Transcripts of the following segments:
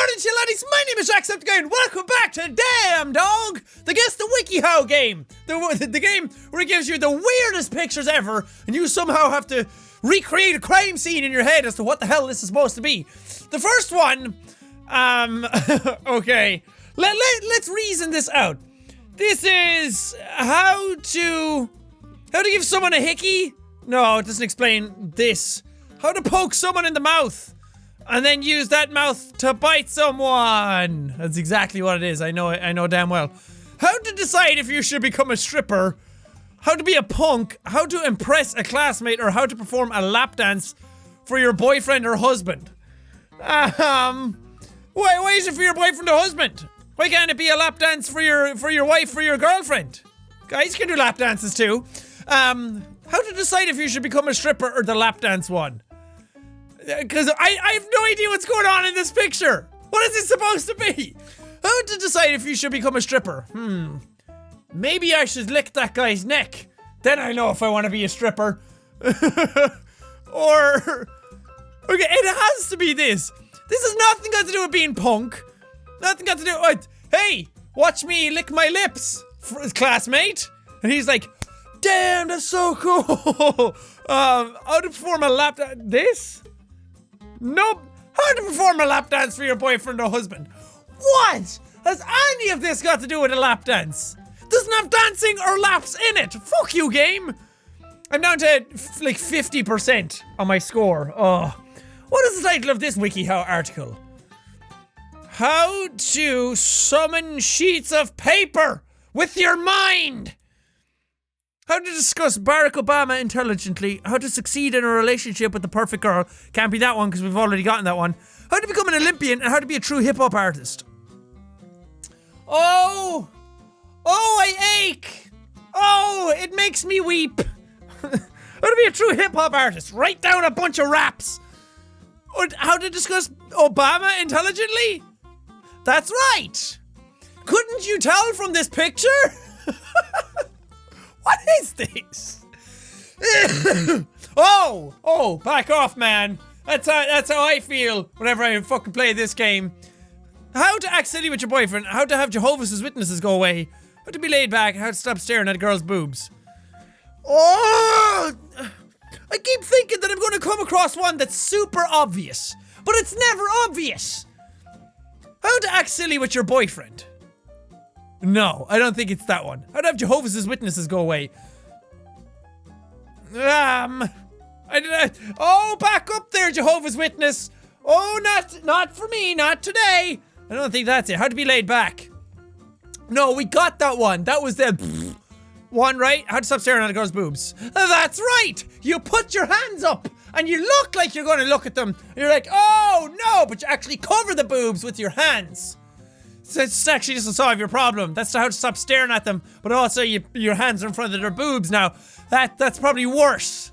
morning, Chilladdies. My name is Jacksepticeye, and welcome back to Damn Dog, the Wikihow game. The game where it gives you the weirdest pictures ever, and you somehow have to recreate a crime scene in your head as to what the hell this is supposed to be. The first one, okay, let's reason this out. This is how to give someone a hickey? No, it doesn't explain this. How to poke someone in the mouth and then use that mouth to bite someone. That's exactly what it is. I know damn well. How to decide if you should become a stripper. How to be a punk. How to impress a classmate, or how to perform a lap dance for your boyfriend or husband. Why is it for your boyfriend or husband? Why can't it be a lap dance for your wife or your girlfriend? Guys can do lap dances too. How to decide if you should become a stripper or the lap dance one? Because I have no idea what's going on in this picture. What is it supposed to be? How to decide if you should become a stripper? Maybe I should lick that guy's neck. Then I know if I want to be a stripper. Or... okay, it has to be this. This has nothing got to do with being punk. Nothing got to do with... hey, watch me lick my lips, classmate. And he's like, damn, that's so cool. How to perform a lap dance? This? Nope. How to perform a lap dance for your boyfriend or husband? What? Has any of this got to do with a lap dance? Doesn't have dancing or laps in it. Fuck you, game. I'm down to like 50% on my score. Oh. What is the title of this Wikihow article? How to summon sheets of paper with your mind. How to discuss Barack Obama intelligently. How to succeed in a relationship with the perfect girl. Can't be that one because we've already gotten that one. How to become an Olympian and how to be a true hip-hop artist. Oh! Oh, I ache! Oh, it makes me weep. How to be a true hip-hop artist. Write down a bunch of raps. Or how to discuss Obama intelligently? That's right. Couldn't you tell from this picture? What is this? Oh, back off, man. That's how I feel whenever I fucking play this game. How to act silly with your boyfriend. How to have Jehovah's Witnesses go away. How to be laid back. How to stop staring at a girl's boobs. Oh! I keep thinking that I'm going to come across one that's super obvious, but it's never obvious. How to act silly with your boyfriend. No, I don't think it's that one. How to have Jehovah's Witnesses go away. Oh, back up there, Jehovah's Witness. Oh, not for me, not today. I don't think that's it. How to be laid back. No, we got that one. That was the one, right? How to stop staring at a girl's boobs. That's right. You put your hands up and you look like you're going to look at them. You're like, oh no, but you actually cover the boobs with your hands. So it's actually just to solve your problem. That's how to stop staring at them, but also your hands are in front of their boobs now. That's probably worse.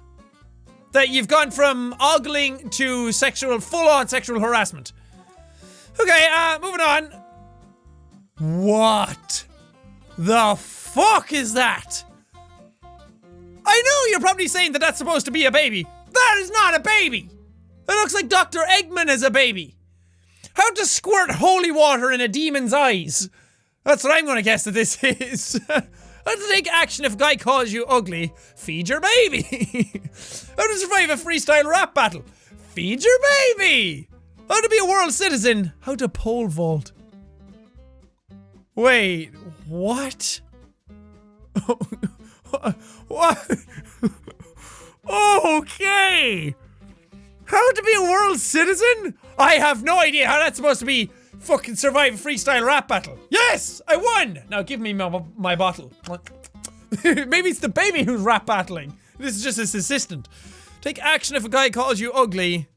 That you've gone from ogling to full-on sexual harassment. Okay, moving on. What the fuck is that? I know you're probably saying that that's supposed to be a baby. That is not a baby. It looks like Dr. Eggman is a baby. How to squirt holy water in a demon's eyes. That's what I'm gonna guess that this is. How to take action if a guy calls you ugly. Feed your baby. How to survive a freestyle rap battle. Feed your baby. How to be a world citizen. How to pole vault. Wait, what? What? Okay. How to be a world citizen? I have no idea how that's supposed to be fucking survive a freestyle rap battle. Yes, I won. Now give me my bottle. Maybe it's the baby who's rap battling. This is just his assistant. Take action if a guy calls you ugly.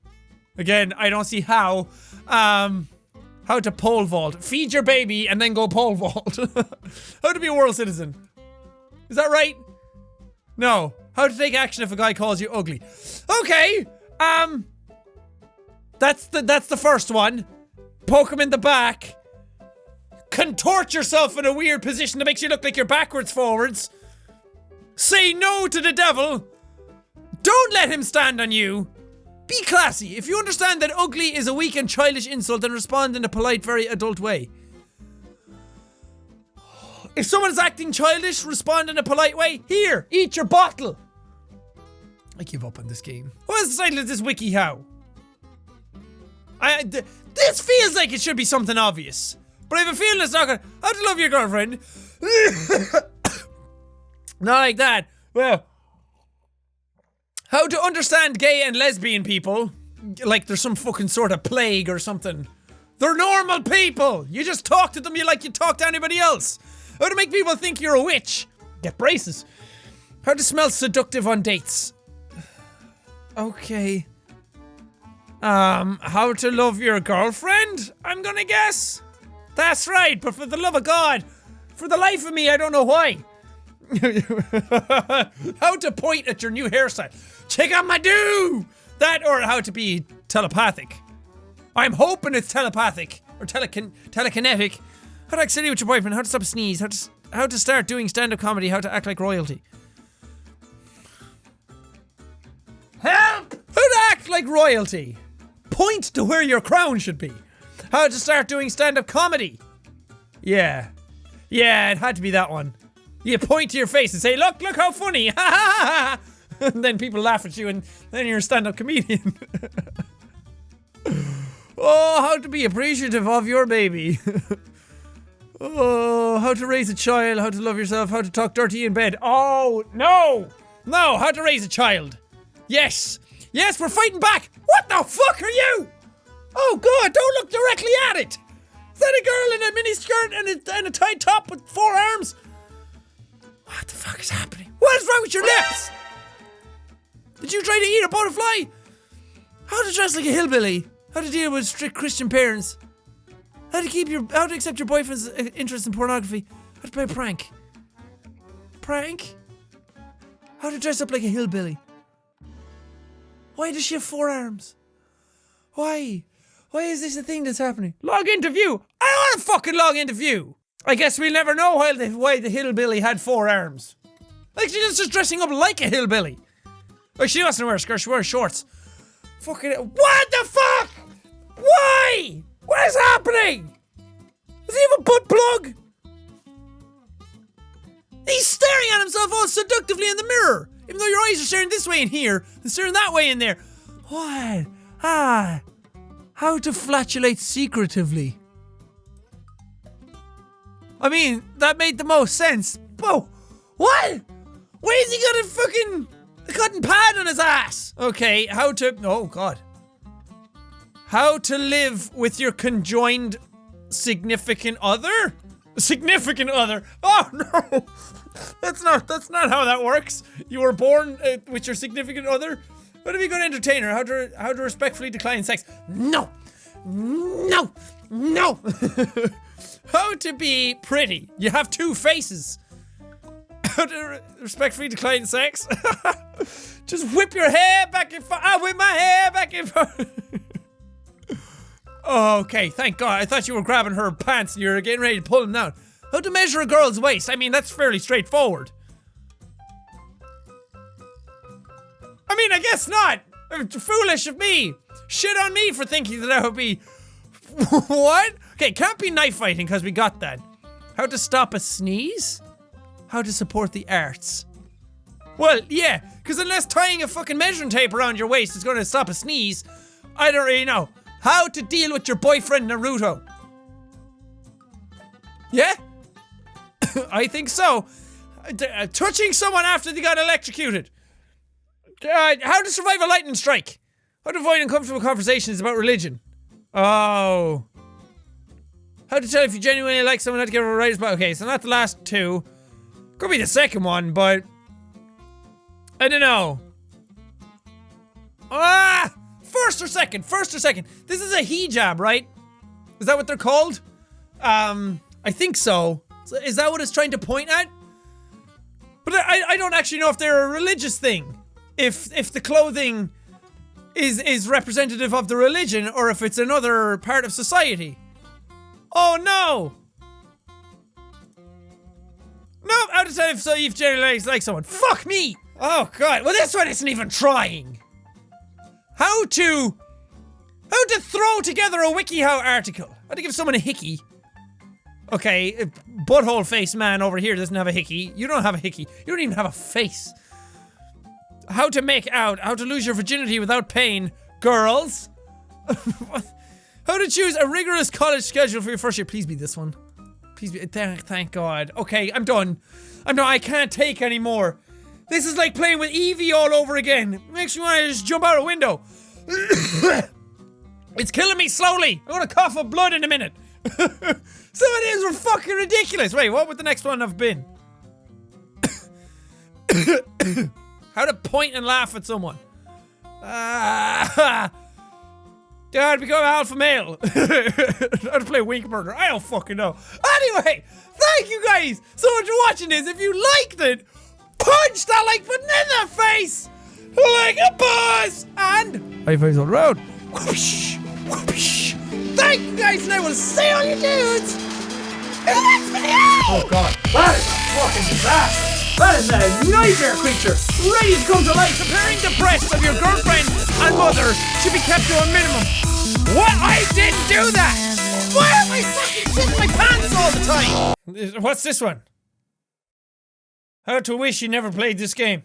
Again, I don't see how. How to pole vault. Feed your baby and then go pole vault. How to be a world citizen. Is that right? No. How to take action if a guy calls you ugly. Okay. That's the first one. Poke him in the back. Contort yourself in a weird position that makes you look like you're backwards forwards. Say no to the devil. Don't let him stand on you. Be classy. If you understand that ugly is a weak and childish insult, then respond in a polite, very adult way. If someone's acting childish, respond in a polite way. Here, eat your bottle. I give up on this game. What is the title of this Wikihow? This feels like it should be something obvious. But I have a feeling it's not gonna. How to love your girlfriend. Not like that. Well, how to understand gay and lesbian people. Like there's some fucking sort of plague or something. They're normal people. You just talk to them like you talk to anybody else. How to make people think you're a witch. Get braces. How to smell seductive on dates. Okay. How to love your girlfriend, I'm gonna guess? That's right, but for the love of God, for the life of me, I don't know why. How to point at your new hairstyle. Check out my do! That or how to be telepathic. I'm hoping it's telepathic. Or telekinetic. How to act silly with your boyfriend, how to stop a sneeze, how to start doing stand-up comedy, how to act like royalty. Help! How to act like royalty. Point to where your crown should be. How to start doing stand-up comedy. Yeah. Yeah, it had to be that one. You point to your face and say, look how funny. Ha ha ha. And then people laugh at you and then you're a stand-up comedian. Oh, how to be appreciative of your baby. Oh, how to raise a child, how to love yourself, how to talk dirty in bed. Oh, no. No, how to raise a child. Yes. Yes, we're fighting back. What the fuck are you? Oh God, don't look directly at it. Is that a girl in a mini skirt and a tight top with 4 arms? What the fuck is happening? What is wrong with your lips? Did you try to eat a butterfly? How to dress like a hillbilly? How to deal with strict Christian parents? How to accept your boyfriend's interest in pornography? How to play a prank? Prank? How to dress up like a hillbilly? Why does she have 4 arms? Why? Why is this a thing that's happening? Log into view. I don't want to fucking log into view. I guess we'll never know why the hillbilly had 4 arms. Like she's just dressing up like a hillbilly. Like she doesn't wear a skirt, she wears shorts. Fucking what the fuck? Why? What is happening? Does he have a butt plug? He's staring at himself all seductively in the mirror. Even though your eyes are staring this way in here and staring that way in there. What? How to flatulate secretively. I mean, that made the most sense. Whoa, what? Why has he got a fucking cotton pad on his ass? Okay, oh God. How to live with your conjoined significant other? Significant other? Oh no! That's not how that works. You were born with your significant other? How to be a good entertainer? How to respectfully decline sex? No! No! No! How to be pretty? You have 2 faces. How to respectfully decline sex? Just whip your hair back and forth. I whip my hair back and forth. Okay, thank God. I thought you were grabbing her pants and you were getting ready to pull them down. How to measure a girl's waist? I mean, that's fairly straightforward. I mean, I guess not. Foolish of me. Shit on me for thinking that would be... What? Okay, can't be knife fighting because we got that. How to stop a sneeze? How to support the arts? Well, yeah, because unless tying a fucking measuring tape around your waist is going to stop a sneeze, I don't really know. How to deal with your boyfriend Naruto? Yeah? I think so. Touching someone after they got electrocuted. How to survive a lightning strike. How to avoid uncomfortable conversations about religion. Oh. How to tell if you genuinely like someone, how to give a right about. Okay, so not the last 2. Could be the second one, but I don't know. First or second. This is a hijab, right? Is that what they're called? I think so. Is that what it's trying to point at? But I don't actually know if they're a religious thing. If the clothing is representative of the religion or if it's another part of society. Oh no! No, how to tell if you've generally like someone. Fuck me! Oh God, well this one isn't even trying. How to throw together a Wikihow article. How to give someone a hickey. Okay, butthole face man over here doesn't have a hickey. You don't have a hickey. You don't even have a face. How to make out. How to lose your virginity without pain. Girls. How to choose a rigorous college schedule for your first year. Please be this one. Please be. Thank God. Okay, I'm done. I can't take anymore. This is like playing with Eevee all over again. It makes me want to just jump out a window. It's killing me slowly. I'm gonna cough up blood in a minute. Some of these were fucking ridiculous. Wait, what would the next one have been? How to point and laugh at someone. How to become alpha male. How to play Wink Murder. I don't fucking know. Anyway, thank you guys so much for watching this. If you liked it, punch that like button in the face like a boss. And high fives all around. Whoosh, whoosh. Thank you guys, and I will see all you dudes in the next video. Oh God, that is a fucking disaster. That is a nightmare creature, ready to come to life. Comparing the breasts of your girlfriend and mother should be kept to a minimum. What? I didn't do that! Why am I fucking shitting my pants all the time? What's this one? How to wish you never played this game.